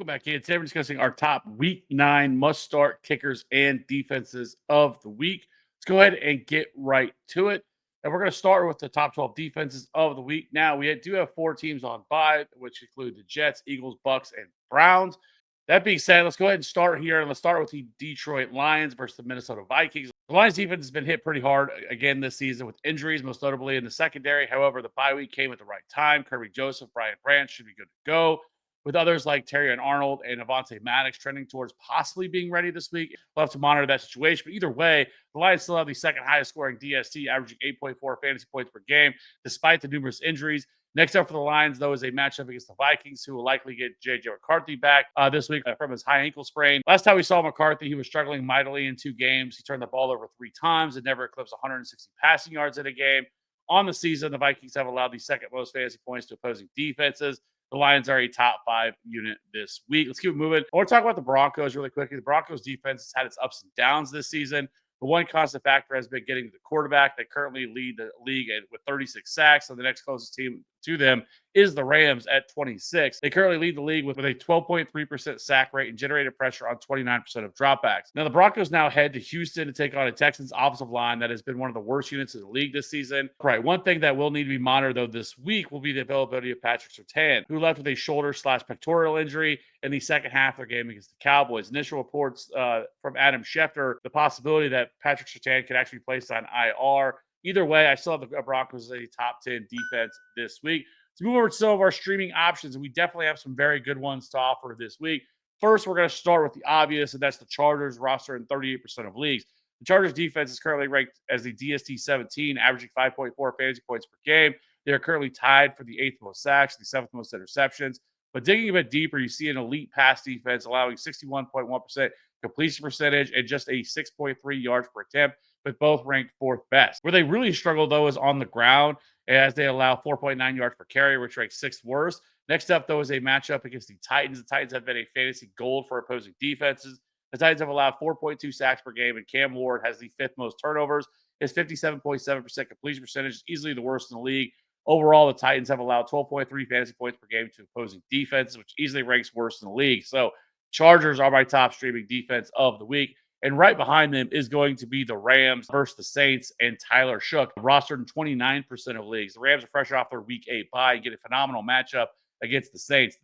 Welcome back in. Today we're discussing our top week 9 must start kickers and defenses of the week. Let's go ahead and get right to it. And we're going to start with the top 12 defenses of the week. Now, do have 4 teams on bye, which include the Jets, Eagles, Bucks, and Browns. That being said, let's go ahead and start here. And let's start with the Detroit Lions versus the Minnesota Vikings. The Lions defense has been hit pretty hard again this season with injuries, most notably in the secondary. However, the bye week came at the right time. Kirby Joseph, Brian Branch should be good to go, with others like Terry and Arnold and Avonte Maddox trending towards possibly being ready this week. We'll have to monitor that situation. But either way, the Lions still have the second highest scoring DST, averaging 8.4 fantasy points per game, despite the numerous injuries. Next up for the Lions, though, is a matchup against the Vikings, who will likely get J.J. McCarthy back this week from his high ankle sprain. Last time we saw McCarthy, he was struggling mightily in 2 games. He turned the ball over 3 times and never eclipsed 160 passing yards in a game. On the season, the Vikings have allowed the second most fantasy points to opposing defenses. The Lions are a top 5 unit this week. Let's keep moving. I want to talk about the Broncos really quickly. The Broncos defense has had its ups and downs this season. The one constant factor has been getting the quarterback. They currently lead the league with 36 sacks. So the next closest team to them is the Rams at 26. They currently lead the league with a 12.3% sack rate and generated pressure on 29% of dropbacks. Now, the Broncos now head to Houston to take on a Texans offensive line that has been one of the worst units in the league this season. Right. One thing that will need to be monitored, though, this week will be the availability of Patrick Surtain, who left with a shoulder/pectoral injury in the second half of their game against the Cowboys. Initial reports from Adam Schefter, the possibility that Patrick Surtain could actually be placed on IR. Either way, I still have the Broncos as a top 10 defense this week. Let's move over to some of our streaming options, and we definitely have some very good ones to offer this week. First, we're going to start with the obvious, and that's the Chargers, roster in 38% of leagues. The Chargers defense is currently ranked as the DST 17, averaging 5.4 fantasy points per game. They are currently tied for the 8th most sacks, the 7th most interceptions. But digging a bit deeper, you see an elite pass defense allowing 61.1% completion percentage and just a 6.3 yards per attempt, with both ranked 4th best. Where they really struggle, though, is on the ground, as they allow 4.9 yards per carry, which ranks 6th worst. Next up, though, is a matchup against the Titans. The Titans have been a fantasy gold for opposing defenses. The Titans have allowed 4.2 sacks per game, and Cam Ward has the 5th most turnovers. His 57.7% completion percentage is easily the worst in the league. Overall, the Titans have allowed 12.3 fantasy points per game to opposing defenses, which easily ranks worst in the league. So Chargers are my top streaming defense of the week. And right behind them is going to be the Rams versus the Saints and Tyler Shook, rostered in 29% of leagues. The Rams are fresh off their Week 8 bye and get a phenomenal matchup against the Saints.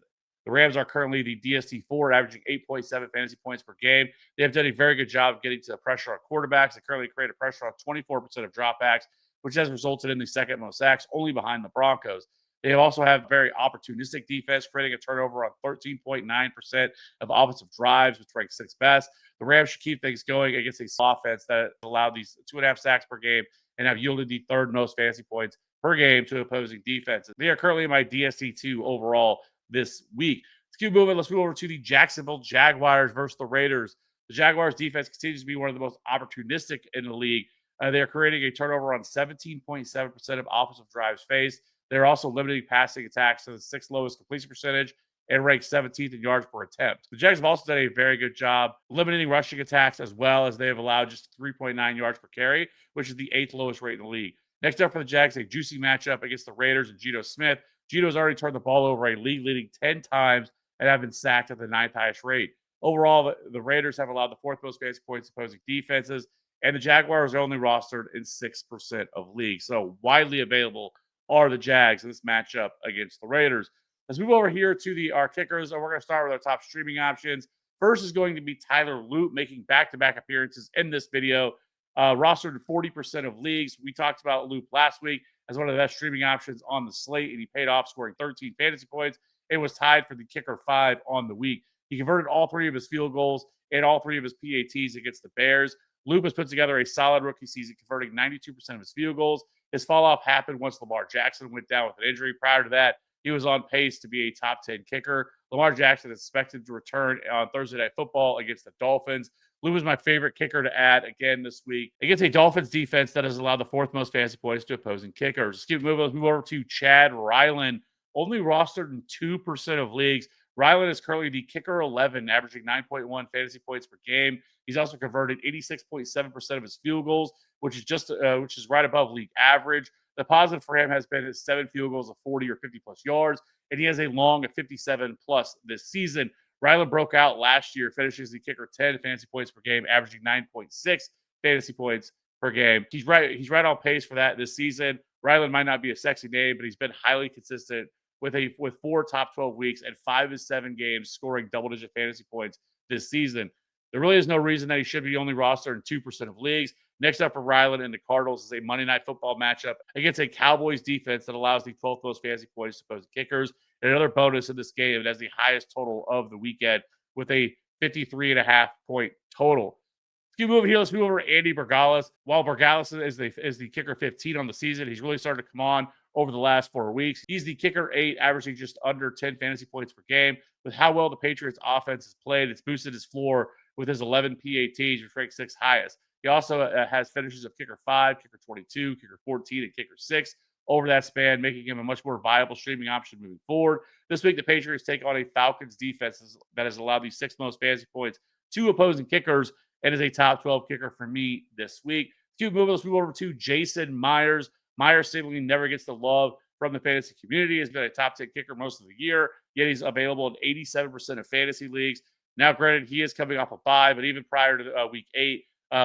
The Rams are currently the DST4, averaging 8.7 fantasy points per game. They have done a very good job of getting to the pressure on quarterbacks. They currently create a pressure on 24% of dropbacks, which has resulted in the 2nd most sacks, only behind the Broncos. They also have very opportunistic defense, creating a turnover on 13.9% of offensive drives, which ranks 6th best. The Rams should keep things going against a offense that allowed these 2.5 sacks per game and have yielded the 3rd most fantasy points per game to opposing defenses. They are currently in my DST2 overall this week. Let's keep moving. Let's move over to the Jacksonville Jaguars versus the Raiders. The Jaguars defense continues to be one of the most opportunistic in the league. They are creating a turnover on 17.7% of offensive drives faced. They're also limiting passing attacks to the 6th lowest completion percentage and ranked 17th in yards per attempt. The Jags have also done a very good job limiting rushing attacks, as well as they have allowed just 3.9 yards per carry, which is the 8th lowest rate in the league. Next up for the Jags, a juicy matchup against the Raiders and Geno Smith. Geno's already turned the ball over a league-leading 10 times and have been sacked at the 9th highest rate. Overall, the Raiders have allowed the 4th most fantasy points opposing defenses, and the Jaguars are only rostered in 6% of leagues. So widely available are the Jags in this matchup against the Raiders. Let's move over here to our kickers, and we're going to start with our top streaming options. First is going to be Tyler Loop, making back-to-back appearances in this video. Rostered in 40% of leagues. We talked about Loop last week as one of the best streaming options on the slate, and he paid off, scoring 13 fantasy points. It was tied for the kicker 5 on the week. He converted all 3 of his field goals and all 3 of his PATs against the Bears. Loop has put together a solid rookie season, converting 92% of his field goals. His fall-off happened once Lamar Jackson went down with an injury. Prior to that, he was on pace to be a top 10 kicker. Lamar Jackson is expected to return on Thursday Night Football against the Dolphins. Loop is my favorite kicker to add again this week against a Dolphins defense that has allowed the 4th most fantasy points to opposing kickers. Let's keep moving. Let's move over to Chad Ryland, only rostered in 2% of leagues. Ryland is currently the kicker 11, averaging 9.1 fantasy points per game. He's also converted 86.7% of his field goals, which is right above league average. The positive for him has been his 7 field goals of 40 or 50 plus yards, and he has a long of 57 plus this season. Ryland broke out last year, finishing as the kicker 10 fantasy points per game, averaging 9.6 fantasy points per game. He's right on pace for that this season. Ryland might not be a sexy name, but he's been highly consistent with 4 top 12 weeks and 5 of 7 games scoring double-digit fantasy points this season. There really is no reason that he should be only rostered in 2% of leagues. Next up for Ryland and the Cardinals is a Monday Night Football matchup against a Cowboys defense that allows the 12th most fantasy points to opposing kickers. And another bonus in this game, it has the highest total of the weekend with a 53.5 point total. Let's keep moving here. Let's move over to Andy Borregales. While Borregales is the kicker 15 on the season, he's really started to come on over the last 4 weeks. He's the kicker 8, averaging just under 10 fantasy points per game. With how well the Patriots offense has played, it's boosted his floor with his 11 PATs, which ranks 6th highest. He also has finishes of kicker 5, kicker 22, kicker 14, and kicker 6 over that span, making him a much more viable streaming option moving forward. This week, the Patriots take on a Falcons defense that has allowed the 6th most fantasy points to opposing kickers and is a top 12 kicker for me this week. Let's move over to Jason Myers. Myers seemingly never gets the love from the fantasy community. Has been a top 10 kicker most of the year, yet he's available in 87% of fantasy leagues. Now, granted, he is coming off a bye, but even prior to week 8,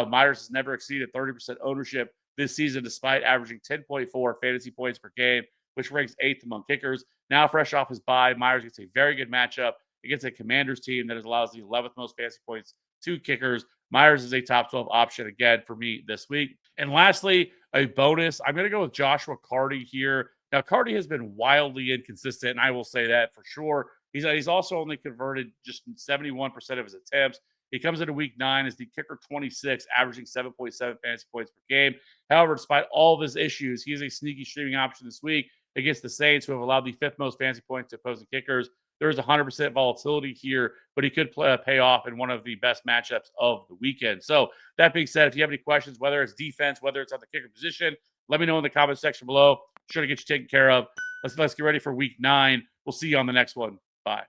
Myers has never exceeded 30% ownership this season, despite averaging 10.4 fantasy points per game, which ranks 8th among kickers. Now, fresh off his bye, Myers gets a very good matchup against a Commanders team that allows the 11th most fantasy points to kickers. Myers is a top 12 option again for me this week. And lastly, a bonus. I'm going to go with Joshua Carty here. Now, Carty has been wildly inconsistent, and I will say that for sure. He's also only converted just 71% of his attempts. He comes into week 9 as the kicker 26, averaging 7.7 fantasy points per game. However, despite all of his issues, he is a sneaky streaming option this week against the Saints, who have allowed the 5th most fantasy points to opposing kickers. There is 100% volatility here, but he could pay off in one of the best matchups of the weekend. So that being said, if you have any questions, whether it's defense, whether it's on the kicker position, let me know in the comment section below. Sure to get you taken care of. Let's get ready for week 9. We'll see you on the next one. Bye.